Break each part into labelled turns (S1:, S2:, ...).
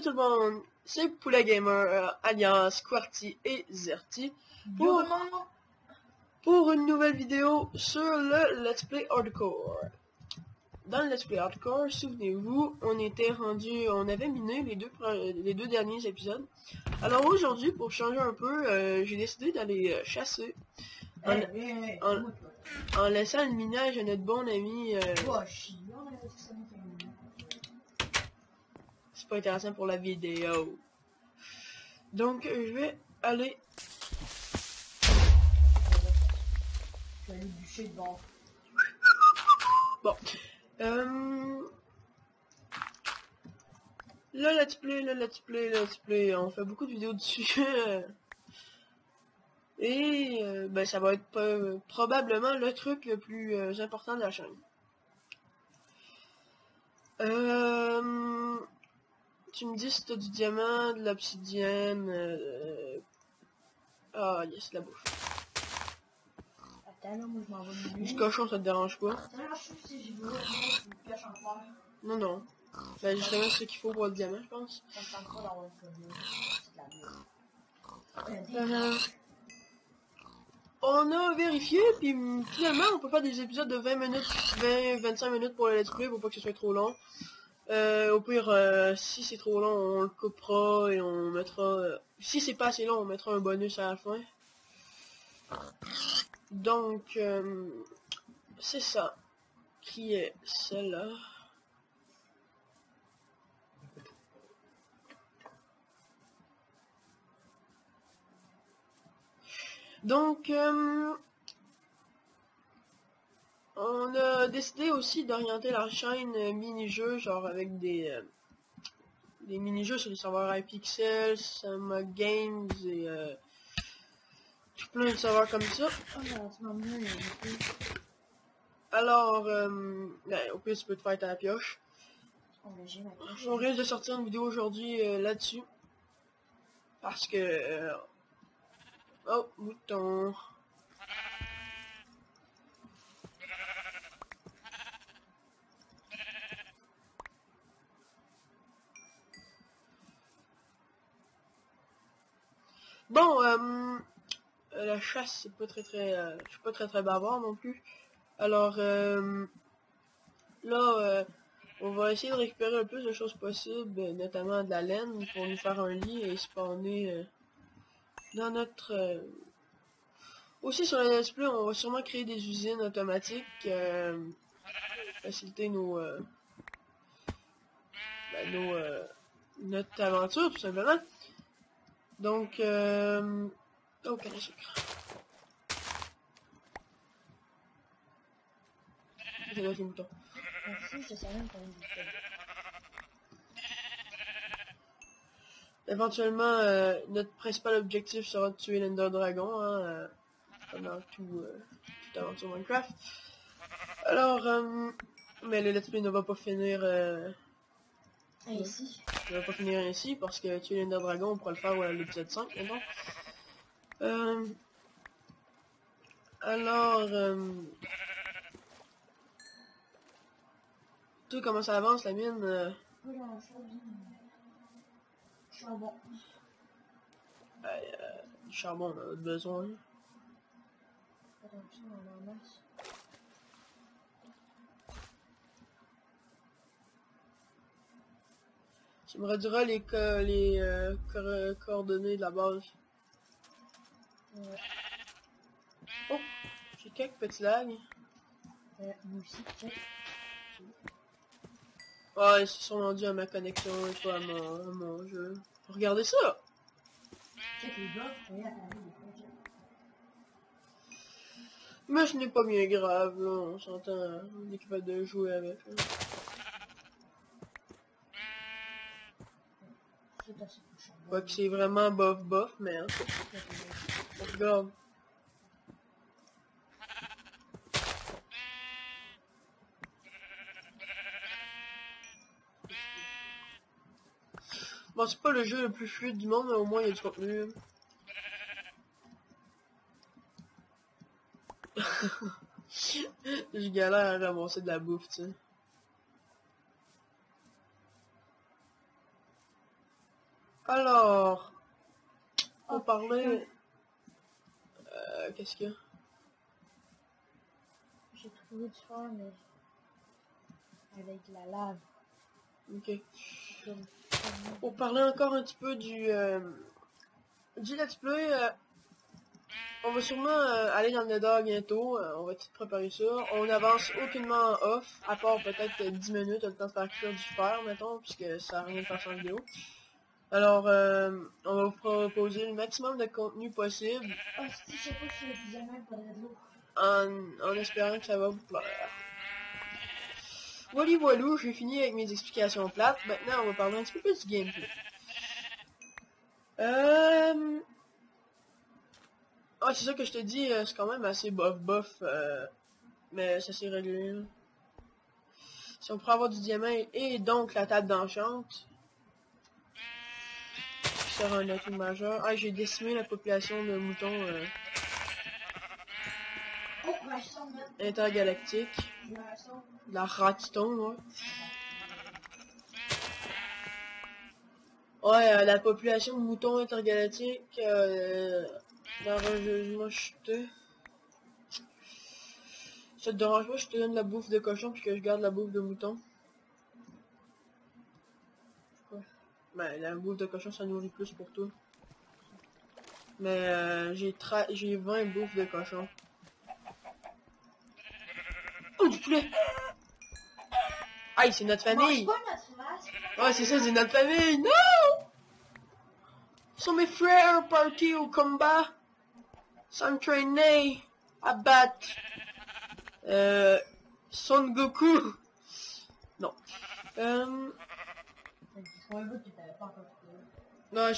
S1: tout le monde, c'est Poulet Gamer, alias Quarty et Zerty, pour une nouvelle vidéo sur le Let's Play Hardcore. Dans le Let's Play Hardcore, souvenez-vous, on avait miné les deux derniers épisodes. Alors aujourd'hui, pour changer un peu, j'ai décidé d'aller chasser en laissant le minage à notre bon ami. C'est pas intéressant pour la vidéo. Donc je vais aller. Bon. Le let's play, on fait beaucoup de vidéos dessus. Et ben, ça va être probablement le truc le plus important de la chaîne. Tu me dis si t'as du diamant, de l'obsidienne. Ah, yes, la bouffe.
S2: Attends, là, moi je m'en vais
S1: Du cochon, ça te dérange pas?
S2: si je veux, je me cache en fer.
S1: Non, non. Ben, justement, c'est ce qu'il faut pour le diamant, je pense.
S2: Ça me tente pas d'avoir c'est de la merde.
S1: On a vérifié, puis finalement, on peut faire des épisodes de 20 minutes, 20-25 minutes pour le let's play, pour pas que ce soit trop long. Au pire, si c'est trop long, on le coupera et on mettra... si c'est pas assez long, on mettra un bonus à la fin. Donc, c'est ça. Qui est celle-là? Donc, on a décidé aussi d'orienter la chaîne mini-jeux, genre avec des mini-jeux sur les serveurs iPixel, Sama Games et tout plein de serveurs comme ça. Alors, ben, au pire, tu peux te faire ta pioche. On risque de sortir une vidéo aujourd'hui là-dessus. Parce que... oh, mouton. Bon, la chasse, c'est pas très, je suis pas très bavard non plus. Alors, là, on va essayer de récupérer le plus de choses possible, notamment de la laine, pour nous faire un lit et spawner dans notre... Aussi sur le display, on va sûrement créer des usines automatiques, faciliter notre aventure, tout simplement. Donc, oh, canne à sucre. C'est là, les moutons. Éventuellement, notre principal objectif sera de tuer l'Ender Dragon, hein, pendant toute aventure Minecraft. Alors, mais le let's play ne va pas finir
S2: ici.
S1: Ne va pas finir ainsi, parce que tuer l'Ender Dragon, on pourra le faire à l'épisode 5 maintenant. Alors, tu sais comment ça avance la mine?
S2: Charbon.
S1: Du charbon, on a besoin. Tu me rediras les coordonnées de la base. Oh, j'ai quelques petits lags.
S2: Moi aussi, check.
S1: Ouais, ils se sont rendus à ma connexion et pas à mon jeu. Regardez ça!
S2: Check les blocs,
S1: Mais ce n'est pas bien grave, là, on s'entend, on est capable de jouer avec. Là. Pas que c'est vraiment bof, mais hein, on regarde. Bon, c'est pas le jeu le plus fluide du monde, mais au moins il y a du contenu. Je galère à ramasser de la bouffe, tu sais. Alors, on
S2: Oh,
S1: parlait... qu'est-ce qu'il y a?
S2: J'ai trouvé du fer, mais avec la lave.
S1: Ok.
S2: Comme-
S1: Pour parler encore un petit peu du let's play, on va sûrement aller dans le Nether bientôt, on va tout préparer ça. On avance aucunement en off, à part peut-être 10 minutes, le temps de faire cuire du fer, mettons, puisque ça n'a rien de faire sans vidéo. Alors, on va vous proposer le maximum de contenu possible,
S2: Ah, si je sais pas si c'est jamais pas de l'eau.
S1: en espérant que ça va vous plaire. Voilà, voilou, j'ai fini avec mes explications plates. Maintenant, on va parler un petit peu plus du gameplay. Ah, c'est ça que je te dis, c'est quand même assez bof, mais ça s'est réglé. Là. Si on pourrait avoir du diamant et donc la table d'enchante, qui sera un atout majeur. Ah, j'ai décimé la population de moutons
S2: Oh, ma chambre.
S1: intergalactiques.
S2: Ma chambre.
S1: La ratitone, ouais. Ouais, la population de moutons intergalactiques dangereusement chuté. Ça te dérange pas, je te donne la bouffe de cochon puis que je garde la bouffe de mouton. Ouais. Ben, la bouffe de cochon, ça nourrit plus pour toi. Mais j'ai 20 bouffes de cochon. Oh, du poulet! Aïe, c'est notre famille!
S2: Mange pas notre race.
S1: Ouais, c'est ça, c'est notre famille! Non! Sont mes frères partis au combat! S'entraîner à battre Son Goku! Non.
S2: Ça dit trop un bout que t'avais pas encore trouvé.
S1: Non,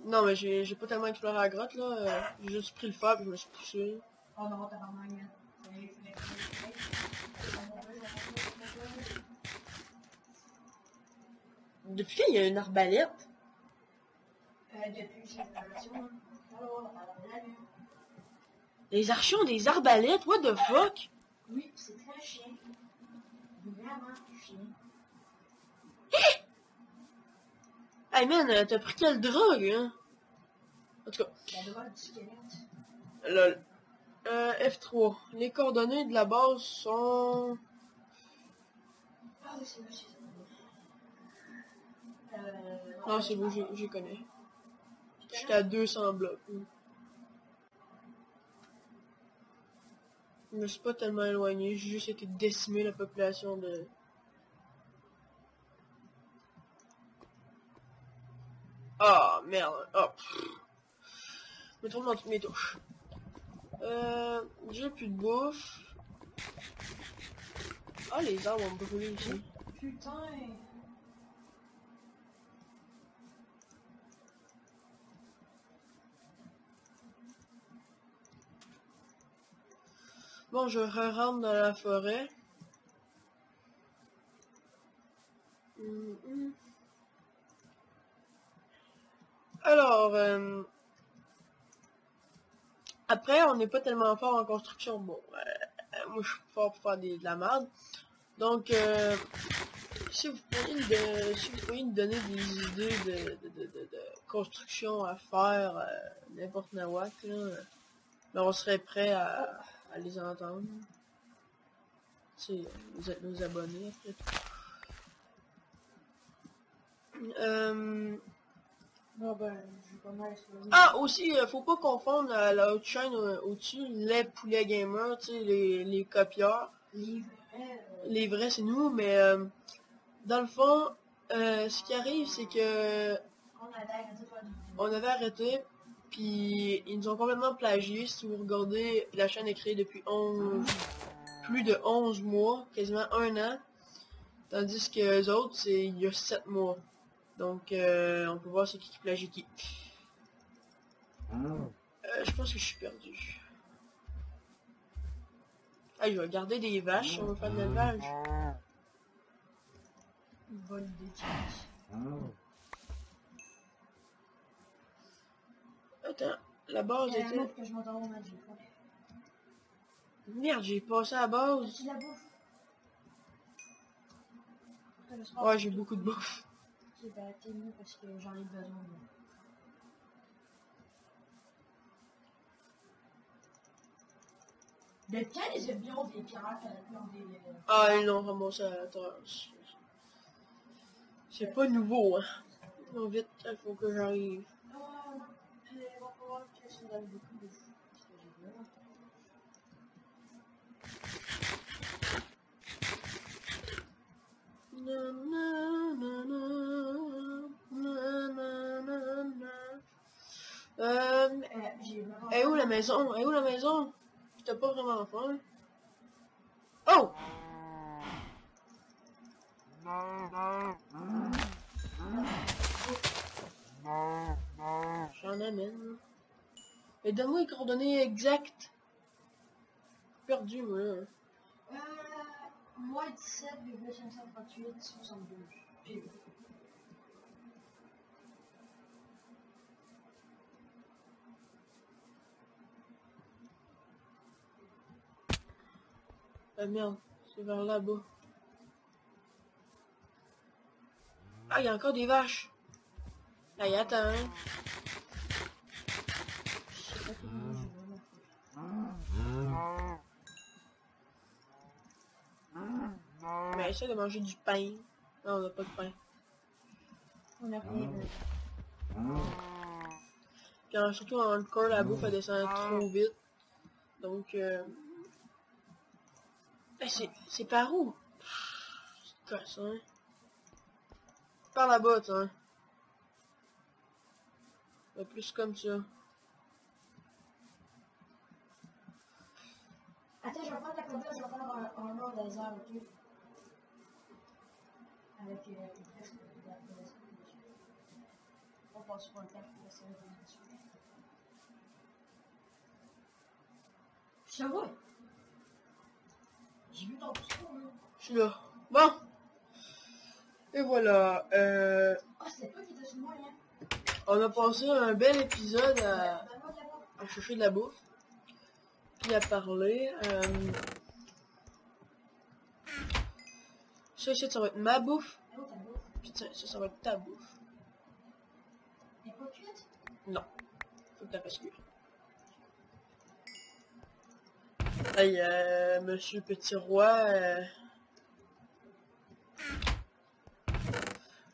S1: non, mais j'ai pas tellement exploré la grotte, là. J'ai juste pris le fer et je me suis poussé.
S2: Oh non, t'as pas mal.
S1: Depuis quand il y a une arbalète?
S2: Depuis génération. Alors,
S1: Les archers ont des arbalètes? What the fuck?
S2: oui, c'est très chien. Vraiment chien.
S1: Hey man, t'as pris quelle drogue, hein? En tout cas,
S2: La drogue du squelette.
S1: lol. F3. Les coordonnées de la base sont...
S2: Ah oui, c'est vrai, c'est ça.
S1: Non, c'est bon, j'y connais. J'étais à 200 blocs. Je me suis pas tellement éloigné, j'ai juste été décimer la population de... Ah, merde. Oh, je me trompe dans toutes mes touches. J'ai plus de bouffe. Ah, les arbres ont brûlé ici.
S2: Putain.
S1: Bon, je rentre dans la forêt. Alors, après, on n'est pas tellement fort en construction. Bon, moi, je suis fort pour faire de la merde. Donc, si vous pourriez me donner des idées de construction à faire, n'importe nawak, là, ben, on serait prêt à les entendre. Tu sais, vous êtes nos abonnés, après tout.
S2: Bon ben, je vais pas mal exploser.
S1: Ah, aussi, faut pas confondre la haute chaîne au-dessus, les poulets gamers, tu sais, les copieurs. Les vrais, c'est nous, mais dans le fond, ce qui arrive, c'est que on avait arrêté, puis ils nous ont complètement plagié. Si vous regardez, la chaîne est créée depuis plus de 11 mois, quasiment un an, tandis que les autres, c'est il y a 7 mois. Donc, on peut voir c'est qui plagie qui. Je pense que je suis perdu. Ah, je vais garder des vaches, on va faire de l'élevage.
S2: Bonne idée, Chris.
S1: Attends, la base était...
S2: Un autre que je m'entends au match, j'ai fait.
S1: Merde, j'ai passé à la base.
S2: Tu la bouffe?
S1: Ouais, j'ai beaucoup de bouffe.
S2: Ok, bah t'es mieux parce que j'en ai besoin. Mais quand les avions des pirates dans des...
S1: Ah, ils l'ont ramassé à la terre. C'est pas nouveau, hein. Non, vite, il faut que j'arrive.
S2: Il va falloir que ça donne beaucoup de...
S1: Est où la maison? Est où la maison? J'étais pas vraiment faim. Oh! J'en amène. Et donne-moi les coordonnées exactes. Perdu, moi, là.
S2: Moins 17,538 72. Pile.
S1: Ah merde, c'est vers là-bas. Ah, il y a encore des vaches. Hey, attends. Hein. Mais essaie de manger du pain. Non, on n'a pas de pain.
S2: On a rien.
S1: Quand, surtout en hardcore, la bouffe elle descend trop vite. Donc, c'est par où? C'est quoi ça, hein? Par là-bas, tiens. Plus comme ça.
S2: Attends, je vais prendre la commande, je vais faire un nom des heures, ok? Avec une presque on passe pour un temps pour essayer de me ça va? J'ai vu ton discours, là.
S1: Je suis là. Bon. Et voilà.
S2: Ah, c'était toi qui étais sur moi, hein?
S1: On a passé un bel épisode à chercher de la bouffe. Puis à parler. Ça ici, ça va être ma bouffe. Puis ça va être ta bouffe.
S2: Elle est pas cuite?
S1: Non. Faut que t'as fasses cuire. Hey, monsieur Petit Roi.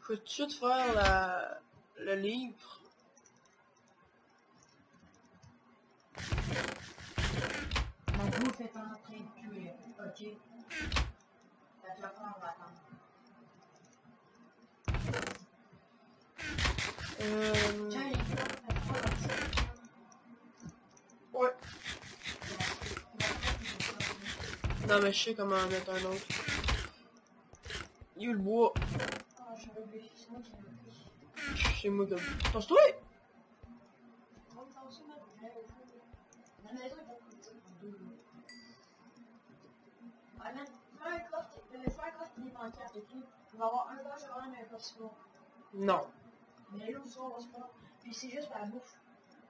S1: Faut tout de suite faire le livre.
S2: Ma bouffe est en train de cuire, ok? Fait que la fin, on va attendre. Tiens, il
S1: Ouais. Non, mais je sais comment en mettre un autre. Il y a eu le bois.
S2: Ah, je vais oublier, c'est moi qui l'ai oublié.
S1: C'est moi comme. Pense-toi!
S2: La maison est pas coûtée pour 2 jours. Ouais, man, fais un coffre qui est en carte, ok? Il va y avoir un coffre cheval et un coffre sport.
S1: Non.
S2: Mais là, on va se prendre. Puis c'est juste pour la bouffe.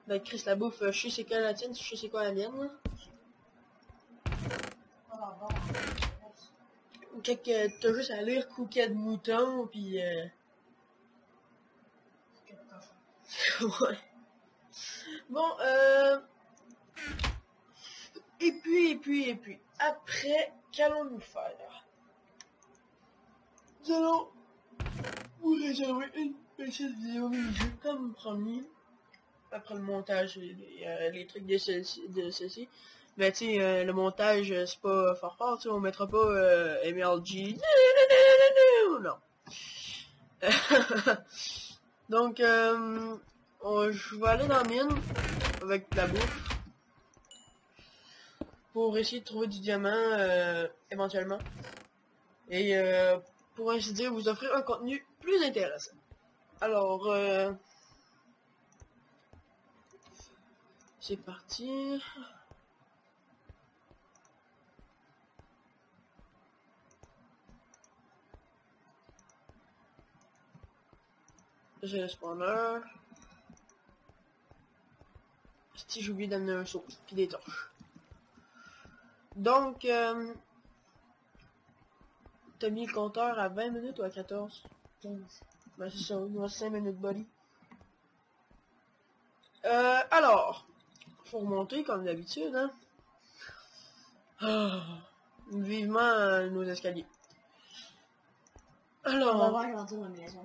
S1: Ben, Chris, la bouffe, je sais c'est quoi la tienne, je sais c'est quoi la mienne, là.
S2: On va voir.
S1: Ou que t'as juste à lire Couquet de mouton, pis ouais. Bon, et puis, après, qu'allons-nous faire? Nous allons vous réserver une petite vidéo mini-jeu comme promis. Après le montage et les trucs de ceci. Mais tu sais, le montage, c'est pas fort, tu sais, on mettra pas MLG. Non. Donc, je vais aller dans la mine avec la bouffe pour essayer de trouver du diamant éventuellement. Et pour ainsi dire, vous offrir un contenu plus intéressant. Alors, c'est parti. J'ai le spawner. Si j'ai oublié d'amener un seau, puis des torches. Donc, t'as mis le compteur à 20 minutes ou à 14?
S2: 15.
S1: Ben c'est ça, il nous reste 5 minutes, buddy. Alors, faut remonter comme d'habitude, hein. Ah, vivement nos escaliers.
S2: On va
S1: Alors,
S2: voir grandir la maison.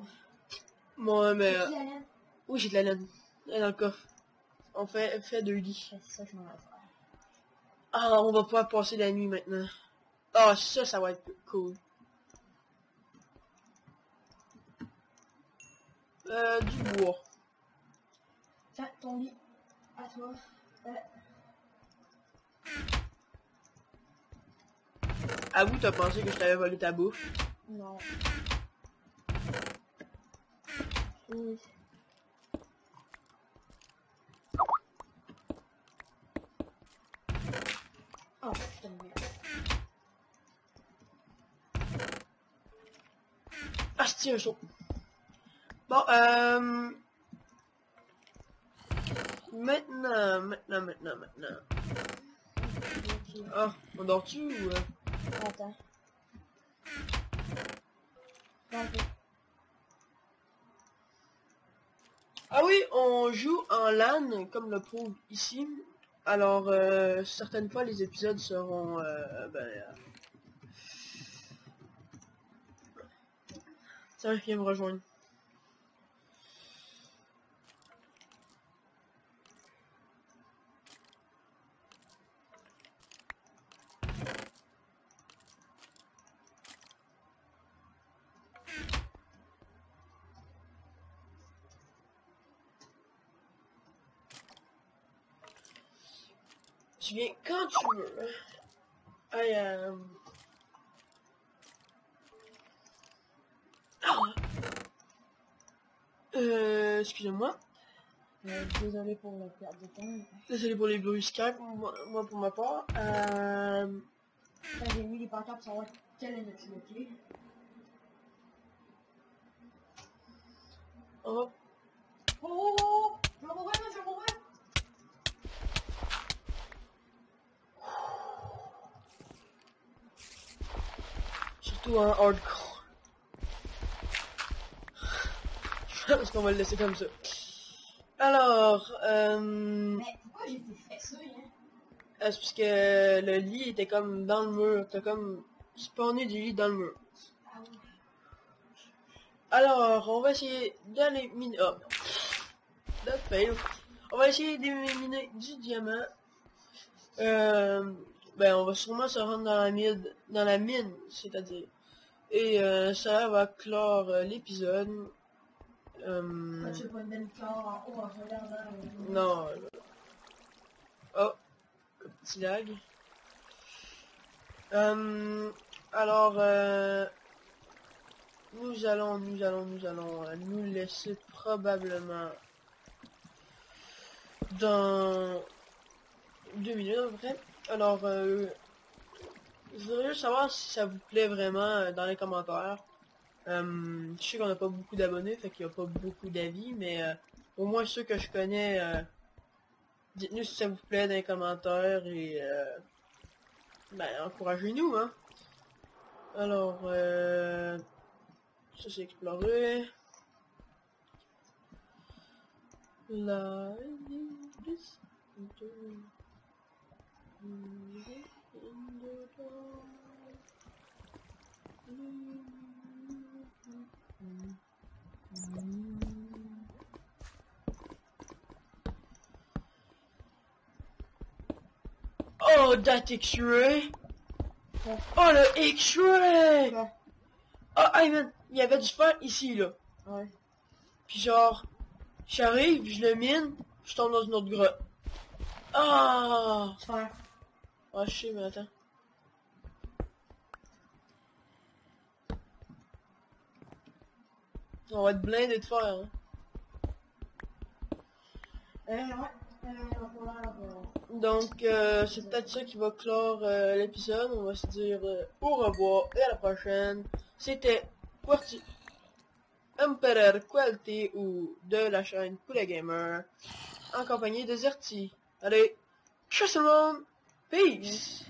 S1: moi, mais...
S2: As-tu la laine?
S1: oui, j'ai de la laine. Elle est dans le coffre. On fait 2 lits.
S2: C'est ça que je m'en vais faire.
S1: Ah, on va pouvoir passer la nuit maintenant. Ah, ça va être cool. Du bois.
S2: Tiens, ton lit. À toi.
S1: Avoue, t'as pensé que je t'avais volé ta bouffe.
S2: Non. Oui. Oh, putain de merde.
S1: Ah, c'est un saut. Bon, maintenant.
S2: Ok.
S1: Ah, on dort-tu ou...
S2: Attends. Non,
S1: Ah oui, on joue en LAN, comme le prouve ici. Alors, certaines fois, les épisodes seront, Tiens, viens me rejoindre. Tu viens quand tu veux. Excusez-moi.
S2: désolé pour la perte de temps.
S1: Désolé pour les bruits Skype, moi pour ma part.
S2: Quand j'ai mis les pancartes pour savoir quelle est notre bloquée.
S1: Oh,
S2: Oh! Je vais mourir, je vais mourir!
S1: surtout un hardcore. Je pense qu'on va le laisser comme ça. Alors,
S2: Mais pourquoi j'ai fait ça, hein?
S1: c'est parce que le lit était comme dans le mur. T'as comme spawné du lit dans le mur.
S2: Ah oui.
S1: Alors, on va essayer d'aller miner... Oh, that fail. On va essayer de miner du diamant. Ben, on va sûrement se rendre dans la mine, c'est-à-dire. Et ça va clore l'épisode.
S2: J'ai pas une belle corps en haut en regardant.
S1: Non. Oh, petit lag. Alors, nous allons nous laisser probablement dans 2 minutes à peu près. Alors, je voudrais juste savoir si ça vous plaît vraiment dans les commentaires. Je sais qu'on n'a pas beaucoup d'abonnés, fait qu'il n'y a pas beaucoup d'avis, mais au moins ceux que je connais, dites-nous si ça vous plaît dans les commentaires et ben encouragez-nous, hein. Alors, ça c'est exploré. La... Oh, that X-ray!
S2: Ouais.
S1: Oh, le X-ray!
S2: Ouais.
S1: Oh, hey man, il y avait du fer ici, là.
S2: Ouais.
S1: Puis genre, j'arrive, je le mine, je tombe dans une autre grotte. Ah!
S2: Super.
S1: Ah, je sais, mais attends. On va être blindé de fer, hein.
S2: Ouais. On va pouvoir,
S1: Donc, c'est peut-être ça qui va clore l'épisode. On va se dire au revoir et à la prochaine. C'était Quarty Emperor Quality ou de la chaîne Poulet Gamer en compagnie de Zerti. Allez, ciao tout le monde! Peace!